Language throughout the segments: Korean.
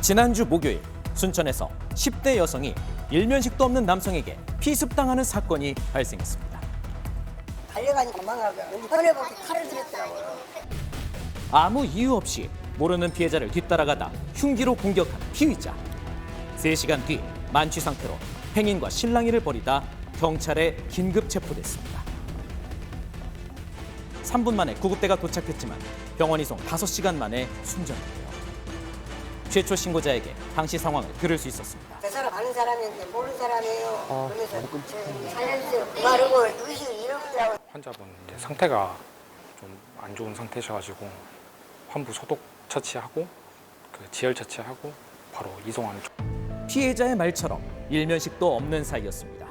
지난주 목요일 순천에서 10대 여성이 일면식도 없는 남성에게 피습당하는 사건이 발생했습니다. 달려가니까 도망가고 꺼내보고 칼을 들였더라고요. 아무 이유 없이 모르는 피해자를 뒤따라가다 흉기로 공격한 피의자. 3시간 뒤 만취 상태로 행인과 실랑이를 벌이다 경찰에 긴급 체포됐습니다. 3분 만에 구급대가 도착했지만 병원 이송 5시간 만에 순전했대요. 최초 신고자에게 당시 상황을 들을 수 있었습니다. 그 사람 아는 사람인데 모르는 사람이에요. 그래서 살려주세요. 말하고 의식을 잃어버리라고. 환자분 이제 상태가 좀 안 좋은 상태셔가지고 환부 소독 처치하고 지혈 처치하고 바로 이송하는. 피해자의 말처럼 일면식도 없는 사이였습니다.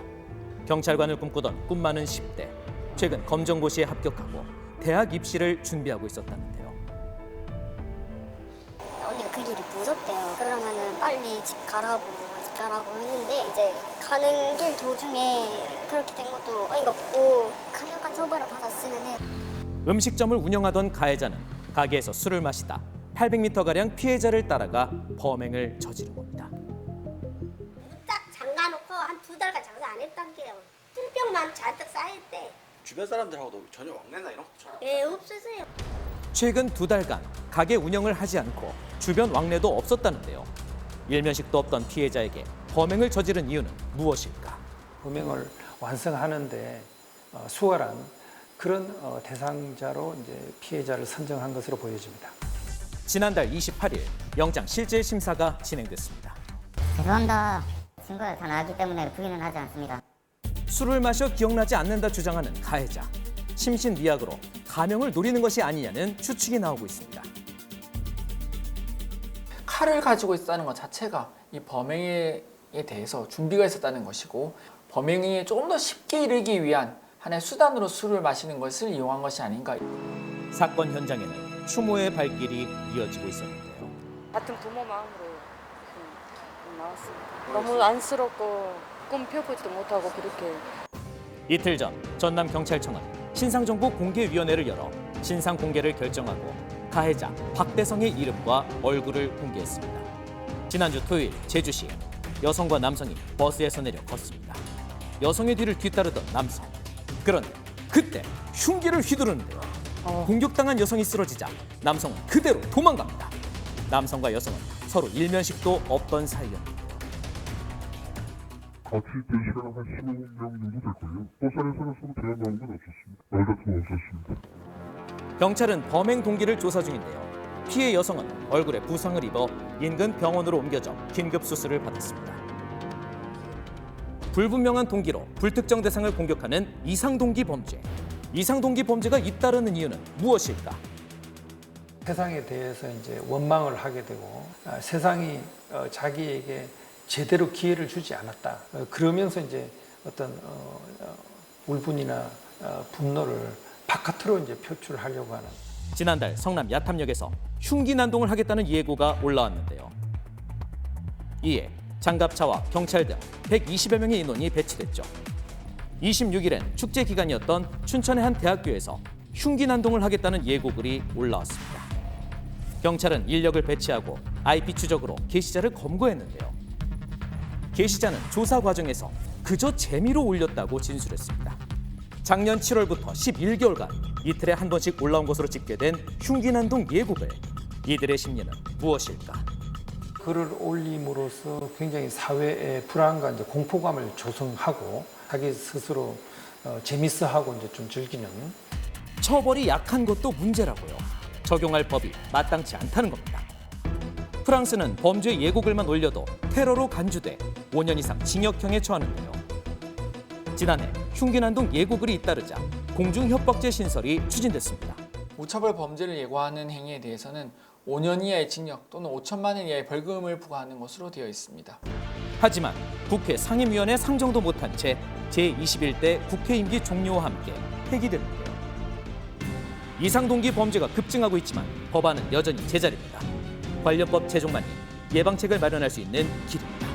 경찰관을 꿈꾸던 꿈 많은 10대. 최근 검정고시에 합격하고 대학 입시를 준비하고 있었다는데요. 언니가 그 길이 무섭대요. 그러면은 빨리 집 가라고 했는데 이제 가는 길 도중에 그렇게 된 것도 어이가 없고 강력한 처벌을 받았으면은. 음식점을 운영하던 가해자는 가게에서 술을 마시다 800m가량 피해자를 따라가 범행을 저지른 겁니다. 딱 잠가놓고 한 2달간 장사 안 했단 게요. 술병만 잔뜩 쌓였대. 주변 사람들하고도 전혀 왕래나 이런 것도 전혀 예, 없으세요. 최근 2달간 가게 운영을 하지 않고 주변 왕래도 없었다는데요. 일면식도 없던 피해자에게 범행을 저지른 이유는 무엇일까? 범행을 완성하는데 수월한 그런 대상자로 이제 피해자를 선정한 것으로 보여집니다. 지난달 28일 영장 실질 심사가 진행됐습니다. 죄송합니다. 증거가 다 나왔기 때문에 부인은 하지 않습니다. 술을 마셔 기억나지 않는다 주장하는 가해자. 심신미약으로 가명을 노리는 것이 아니냐는 추측이 나오고 있습니다. 칼을 가지고 있다는 것 자체가 이 범행에 대해서 준비가 있었다는 것이고, 범행에 조금 더 쉽게 이르기 위한 하나의 수단으로 술을 마시는 것을 이용한 것이 아닌가. 사건 현장에는 추모의 발길이 이어지고 있었는데요. 같은 부모 마음으로 나왔습니다. 너무 안쓰럽고 꿈 펴보지도 못하고 그렇게. 이틀 전 전남경찰청은 신상정보공개위원회를 열어 신상 공개를 결정하고 가해자 박대성의 이름과 얼굴을 공개했습니다. 지난주 토요일 제주시 여성과 남성이 버스에서 내려 걷습니다. 여성의 뒤를 뒤따르던 남성. 그런데 그때 흉기를 휘두르는데요. 공격당한 여성이 쓰러지자 남성은 그대로 도망갑니다. 남성과 여성은 서로 일면식도 없던 사이였는데요. 같이 있던 시간 한 15명 정도 될 거예요. 버스 안에서는 서로 대화 나온 건 없었습니다. 말다툼 없었습니다. 경찰은 범행 동기를 조사 중인데요. 피해 여성은 얼굴에 부상을 입어 인근 병원으로 옮겨져 긴급 수술을 받았습니다. 불분명한 동기로 불특정 대상을 공격하는 이상동기 범죄. 이상동기 범죄가 잇따르는 이유는 무엇일까? 세상에 대해서 이제 원망을 하게 되고 세상이 자기에게 제대로 기회를 주지 않았다. 그러면서 이제 어떤 울분이나 분노를 바깥으로 이제 표출하려고 하는. 지난달 성남 야탐역에서 흉기 난동을 하겠다는 예고가 올라왔는데요. 이에 장갑차와 경찰 등 120여 명의 인원이 배치됐죠. 26일엔 축제 기간이었던 춘천의 한 대학교에서 흉기 난동을 하겠다는 예고글이 올라왔습니다. 경찰은 인력을 배치하고 IP 추적으로 게시자를 검거했는데요. 게시자는 조사 과정에서 그저 재미로 올렸다고 진술했습니다. 작년 7월부터 11개월간 이틀에 한 번씩 올라온 것으로 집계된 흉기 난동 예고글. 이들의 심리는 무엇일까? 글을 올림으로써 굉장히 사회의 불안과 이제 공포감을 조성하고 자기 스스로 재밌어하고 이제 좀 즐기는. 처벌이 약한 것도 문제라고요. 적용할 법이 마땅치 않다는 겁니다. 프랑스는 범죄 예고글만 올려도 테러로 간주돼 5년 이상 징역형에 처하는데요. 지난해 흉기 난동 예고글이 잇따르자 공중협박죄 신설이 추진됐습니다. 무차별 범죄를 예고하는 행위에 대해서는 5년 이하의 징역 또는 5천만 원 이하의 벌금을 부과하는 것으로 되어 있습니다. 하지만 국회 상임위원회 상정도 못한 채 제21대 국회 임기 종료와 함께 폐기됐는데요. 이상동기 범죄가 급증하고 있지만 법안은 여전히 제자리입니다. 관련법 제정만이 예방책을 마련할 수 있는 길입니다.